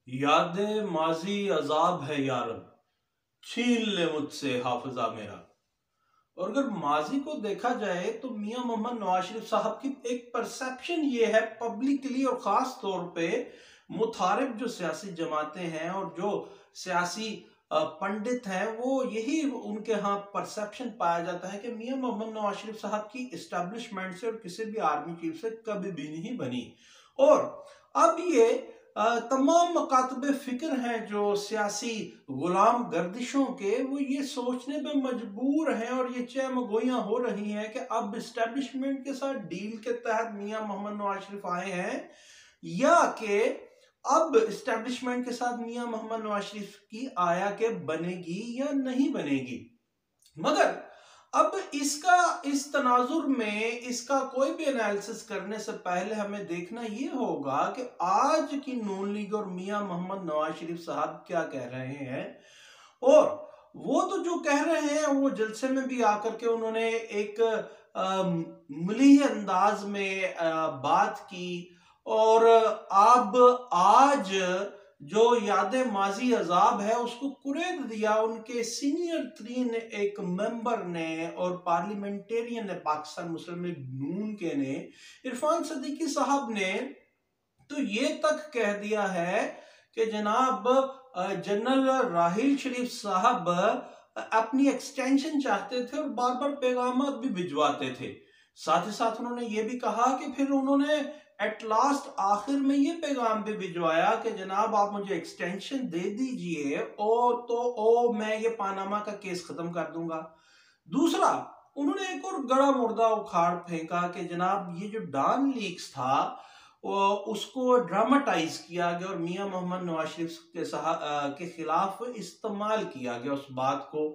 यादें माजी अजाब है यारब, छीन ले मुझसे हाफिजा मेरा। और अगर माजी को देखा जाए तो मियां मोहम्मद नवाज शरीफ साहब की एक परसेप्शन ये है पब्लिकली और खास तौर पे मुतारिफ जो सियासी जमातें हैं और जो सियासी पंडित हैं, वो यही उनके यहाँ परसेप्शन पाया जाता है कि मियां मोहम्मद नवाज शरीफ साहब की इस्टेब्लिशमेंट से और किसी भी आर्मी चीफ से कभी भी नहीं बनी। और अब ये तमाम मकातबे फिक्र हैं जो सियासी गुलाम गर्दिशों के, वो ये सोचने पे मजबूर हैं और ये चहमगोइयां हो रही हैं कि अब इस्टेब्लिशमेंट के साथ डील के तहत मियां मोहम्मद नवाज शरीफ आए हैं, या कि अब इस्टेब्लिशमेंट के साथ मियां मोहम्मद नवाज शरीफ की आया के बनेगी या नहीं बनेगी। मगर अब इसका इस तनाजुर में इसका कोई भी एनालिसिस करने से पहले हमें देखना ये होगा कि आज की नून लीग और मियां मोहम्मद नवाज शरीफ साहब क्या कह रहे हैं। और वो तो जो कह रहे हैं वो जलसे में भी आकर के उन्होंने एक मलीह अंदाज में बात की। और अब आज जो यादें माजी अजाब है उसको कुरेद दिया उनके सीनियर तरीन एक मेंबर ने और पार्लियामेंटेरियन ने, पाकिस्तान मुस्लिम लीग नून के ने, इरफान सदीकी साहब ने तो ये तक कह दिया है कि जनाब जनरल राहिल शरीफ साहब अपनी एक्सटेंशन चाहते थे और बार बार पैगाम भी भिजवाते थे। साथ ही साथ उन्होंने ये भी कहा कि फिर उन्होंने एट लास्ट आखिर में ये पैगाम भी भिजवाया कि जनाब आप मुझे एक्सटेंशन दे दीजिए और तो मैं ये पानामा का केस खत्म कर दूंगा। दूसरा, उन्होंने एक और गड़ा मुर्दा उखाड़ फेंका कि जनाब ये जो डॉन लीक्स था उसको ड्रामाटाइज किया गया और मियां मोहम्मद नवाज शरीफ के खिलाफ इस्तेमाल किया गया उस बात को।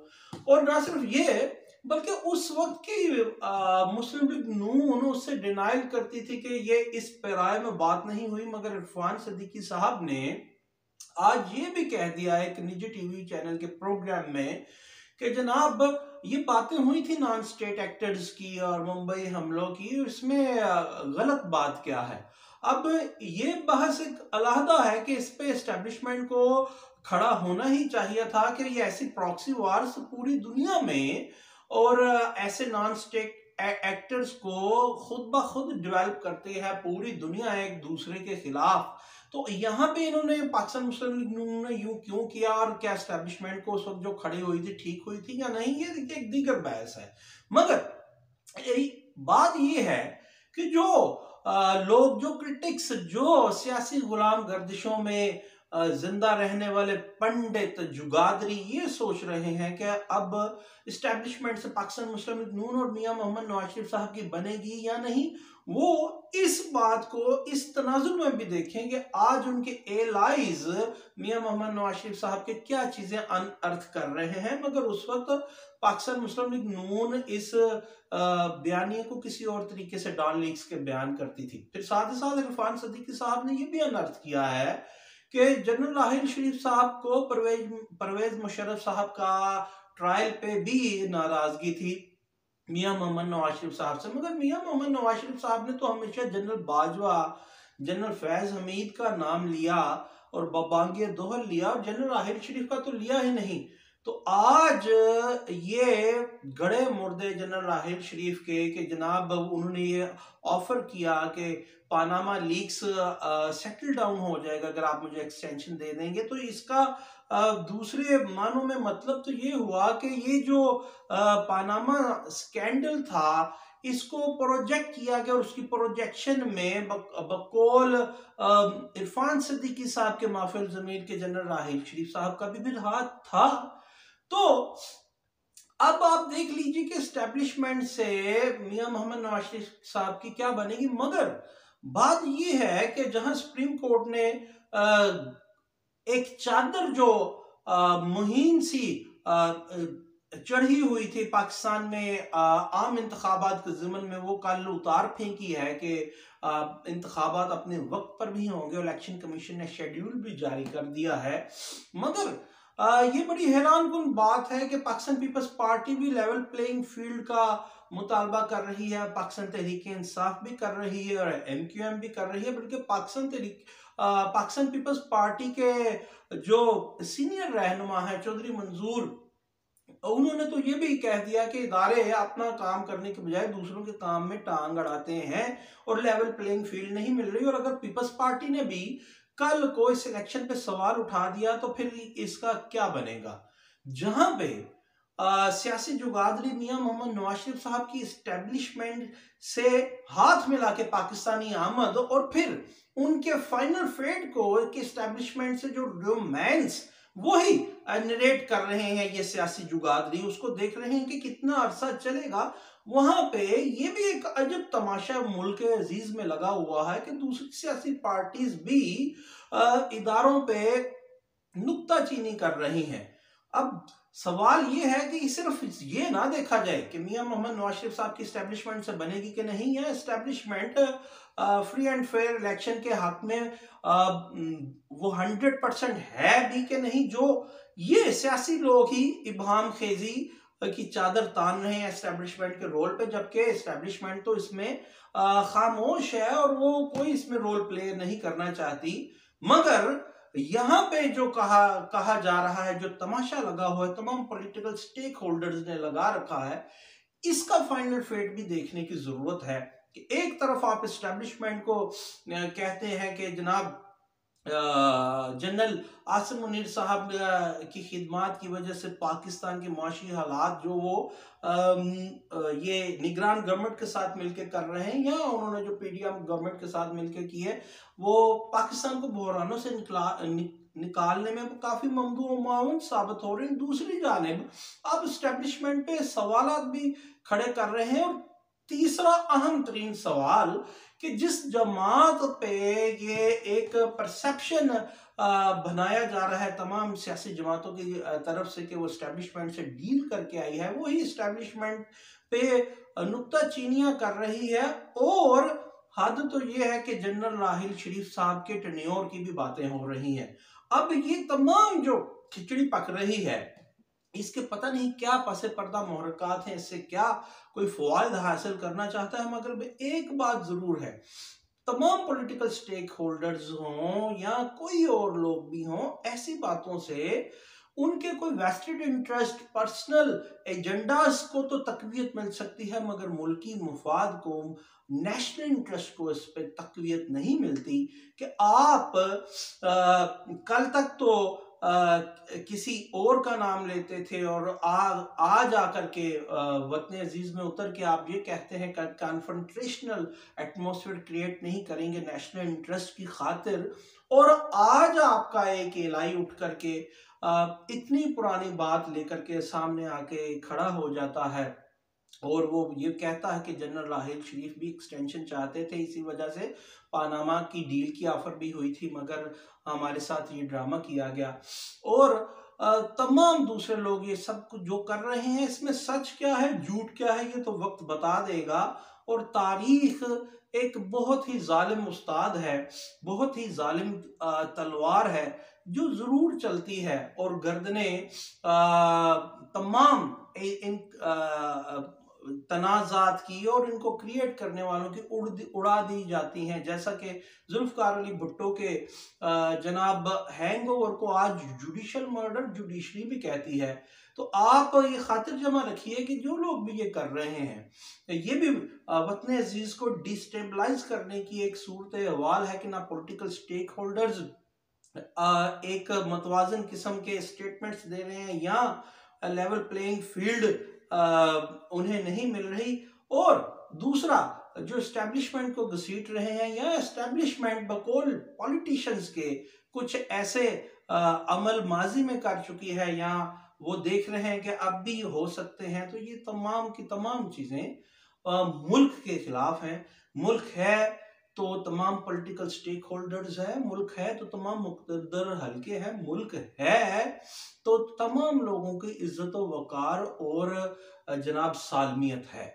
और ना सिर्फ ये बल्कि उस वक्त की मुस्लिम लीग नून उससे डिनाइल करती थी कि ये इस पैराए में बात नहीं हुई। मगर इरफान सदीकी साहब ने आज ये भी कह दिया एक निजी टीवी चैनल के प्रोग्राम में कि जनाब ये बातें हुई थी नॉन स्टेट एक्टर्स की और मुंबई हमलों की, इसमें गलत बात क्या है। अब ये बहस एक अलहदा है कि इस पे एस्टेब्लिशमेंट को खड़ा होना ही चाहिए था कि ये ऐसी प्रॉक्सी वार्स पूरी दुनिया में और ऐसे नॉन स्टेट एक्टर्स को खुद ब खुद डेवलप करते हैं पूरी दुनिया एक दूसरे के खिलाफ। तो यहाँ पे इन्होंने पाकिस्तान मुस्लिम लीग नून ने यूं क्यों किया और क्या एस्टेब्लिशमेंट को उस वक्त जो खड़ी हुई थी ठीक हुई थी या नहीं, ये एक दीगर बहस है। मगर बात ये है कि जो लोग, जो क्रिटिक्स, जो सियासी गुलाम गर्दिशों में जिंदा रहने वाले पंडित जुगादरी ये सोच रहे हैं कि अब इस्टेब्लिशमेंट से पाकिस्तान मुस्लिम लीग नून और मियां मोहम्मद नवाज शरीफ साहब की बनेगी या नहीं, वो इस बात को इस तनाजुर में भी देखें कि आज उनके एलाइज मियां मोहम्मद नवाज शरीफ साहब के क्या चीजें अनअर्थ कर रहे हैं। मगर उस वक्त पाकिस्तान मुस्लिम लीग नून इस बयानिए को किसी और तरीके से डॉन लीग्स के बयान करती थी। फिर साथ ही साथ इरफान सदीकी साहब ने यह भी अनअर्थ किया है कि जनरल राहिल शरीफ साहब को परवेज मुशर्रफ साहब का ट्रायल पे भी नाराजगी थी मियां मोहम्मद नवाज शरीफ साहब से। मगर मियां मोहम्मद नवाज शरीफ साहब ने तो हमेशा जनरल बाजवा, जनरल फैज हमीद का नाम लिया और बबांगिया दोहल लिया और जनरल राहिल शरीफ का तो लिया ही नहीं। तो आज ये गड़े मुर्दे जनरल राहिल शरीफ के कि जनाब उन्होंने ये ऑफर किया कि पानामा लीक्स सेटल डाउन हो जाएगा अगर आप मुझे एक्सटेंशन दे देंगे, तो इसका दूसरे मानों में मतलब तो ये हुआ कि ये जो पानामा स्कैंडल था इसको प्रोजेक्ट किया गया और उसकी प्रोजेक्शन में बकौल इरफान सदीकी साहब के माफिल ज़मीर के जनरल राहिल शरीफ साहब का भी हाथ था। तो अब आप देख लीजिए कि एस्टेब्लिशमेंट से मियां मोहम्मद नवाज शरीफ साहब की क्या बनेगी। मगर बात यह है कि जहां सुप्रीम कोर्ट ने एक चादर जो मुहीन सी चढ़ी हुई थी पाकिस्तान में आम इंतखाबात के ज़िमन में, वो कल उतार फेंकी है कि इंतखाबात अपने वक्त पर भी होंगे। इलेक्शन कमीशन ने शेड्यूल भी जारी कर दिया है। मगर ये बड़ी हैरानकुन बात है कि पाकिस्तान पीपल्स पार्टी भी लेवल प्लेइंग फील्ड का मुतालबा कर रही है, पाकिस्तान तहरीक इंसाफ भी कर रही है और MQM भी कर रही है, बल्कि पाकिस्तान तहरीक पाकिस्तान पीपल्स पार्टी के जो सीनियर रहनुमा है चौधरी मंजूर, उन्होंने तो ये भी कह दिया कि इदारे अपना काम करने के बजाय दूसरों के काम में टांग अड़ाते हैं और लेवल प्लेइंग फील्ड नहीं मिल रही। और अगर पीपल्स पार्टी ने भी कल को इस इलेक्शन पे सवाल उठा दिया तो फिर इसका क्या बनेगा। जहां पे सियासी जुगादरी मियां मोहम्मद नवाज शरीफ साहब की इस्टेब्लिशमेंट से हाथ मिला के पाकिस्तानी आमद और फिर उनके फाइनल फेट को इस्टेब्लिशमेंट से जो रोमांस वही नरेट कर रहे हैं ये सियासी जुगादरी, उसको देख रहे हैं कि कितना अरसा चलेगा। वहां पे ये भी एक अजब तमाशा मुल्क अजीज में लगा हुआ है कि दूसरी सियासी पार्टीज भी इदारों पे नुक्ताचीनी कर रही हैं। अब सवाल ये है कि सिर्फ ये ना देखा जाए कि मियां मोहम्मद नवाज शरीफ साहब की इस्टेब्लिशमेंट से बनेगी कि नहीं, है establishment free and fair election के हक में वो 100% है भी कि नहीं, जो ये सियासी लोग ही इबाम खेजी की चादर तान रहे हैं एस्टेब्लिशमेंट के रोल पे, जबकि एस्टेब्लिशमेंट तो इसमें खामोश है और वो कोई इसमें रोल प्ले नहीं करना चाहती। मगर यहां पे जो कहा जा रहा है, जो तमाशा लगा हुआ है, तमाम पॉलिटिकल स्टेक होल्डर्स ने लगा रखा है, इसका फाइनल फेट भी देखने की जरूरत है कि एक तरफ आप एस्टेब्लिशमेंट को कहते हैं कि जनाब जनरल आसिम मुनीर साहब की खिदमात की वजह से पाकिस्तान के माशी हालात जो वो ये निगरान गवर्नमेंट के साथ मिलकर कर रहे हैं या उन्होंने जो पीडीएम गवर्नमेंट के साथ मिलकर की है वो पाकिस्तान को बहरानों से निकालने में वो काफी ममदू माउन साबित हो रहे हैं। दूसरी जानिब अब एस्टेब्लिशमेंट पे सवालात भी खड़े कर रहे हैं। और तीसरा अहम तरीन सवाल कि जिस जमात पे ये एक परसेप्शन बनाया जा रहा है तमाम सियासी जमातों की तरफ से कि वो एस्टेब्लिशमेंट से डील करके आई है, वही एस्टेब्लिशमेंट पे नुक्ताचीनियां कर रही है। और हद तो ये है कि जनरल राहिल शरीफ साहब के टेन्योर की भी बातें हो रही हैं। अब ये तमाम जो खिचड़ी पक रही है इसके पता नहीं क्या पसे पर्दा मुहर्रकात हैं, इससे क्या कोई फवायद हासिल करना चाहता है। मगर एक बात जरूर है, तमाम पॉलिटिकल स्टेक होल्डर्स हों या कोई और लोग भी हों, ऐसी बातों से उनके कोई वेस्टेड इंटरेस्ट, पर्सनल एजेंडास को तो तकवीत मिल सकती है, मगर मुल्की मुफाद को, नेशनल इंटरेस्ट को इस पर तकवीत नहीं मिलती। कि आप कल तक तो किसी और का नाम लेते थे और आज आकर के वतन अजीज में उतर के आप ये कहते हैं कि कॉन्फ्रंटेशनल एटमॉस्फेयर क्रिएट नहीं करेंगे नेशनल इंटरेस्ट की खातिर, और आज आपका एक एलाई उठ करके इतनी पुरानी बात लेकर के सामने आके खड़ा हो जाता है और वो ये कहता है कि जनरल राहिल शरीफ भी एक्सटेंशन चाहते थे, इसी वजह से पानामा की डील की ऑफर भी हुई थी मगर हमारे साथ ये ड्रामा किया गया। और तमाम दूसरे लोग ये सब कुछ जो कर रहे हैं, इसमें सच क्या है झूठ क्या है ये तो वक्त बता देगा। और तारीख एक बहुत ही जालिम उस्ताद है, बहुत ही जालिम तलवार है जो जरूर चलती है और गर्दने तमाम इन तनाजात की और इनको क्रिएट करने वालों की उड़ा दी जाती हैं। जैसा कि जुल्फकार अली भुट्टो के जनाब हैंगओवर को आज जुडिशल मर्डर जुडिशरी भी कहती है। तो आप ये खातिर जमा रखिए कि जो लोग भी ये कर रहे हैं ये भी वतन अजीज को डिस्टेबलाइज करने की एक सूरत अहवाल है कि ना पॉलिटिकल स्टेक होल्डर्स एक मतवाजन किस्म के स्टेटमेंट्स दे रहे हैं या लेवल प्लेइंग फील्ड उन्हें नहीं मिल रही, और दूसरा जो एस्टेब्लिशमेंट को घसीट रहे हैं या एस्टेब्लिशमेंट बकौल पॉलिटिशियंस के कुछ ऐसे अमल माजी में कर चुकी है या वो देख रहे हैं कि अब भी हो सकते हैं। तो ये तमाम की तमाम चीजें मुल्क के खिलाफ हैं। मुल्क है तो तमाम पॉलिटिकल स्टेक होल्डर्स है, मुल्क है तो तमाम मुक़द्दर हलके हैं, मुल्क है तो तमाम लोगों की इज्जत व वकार और जनाब सालमियत है।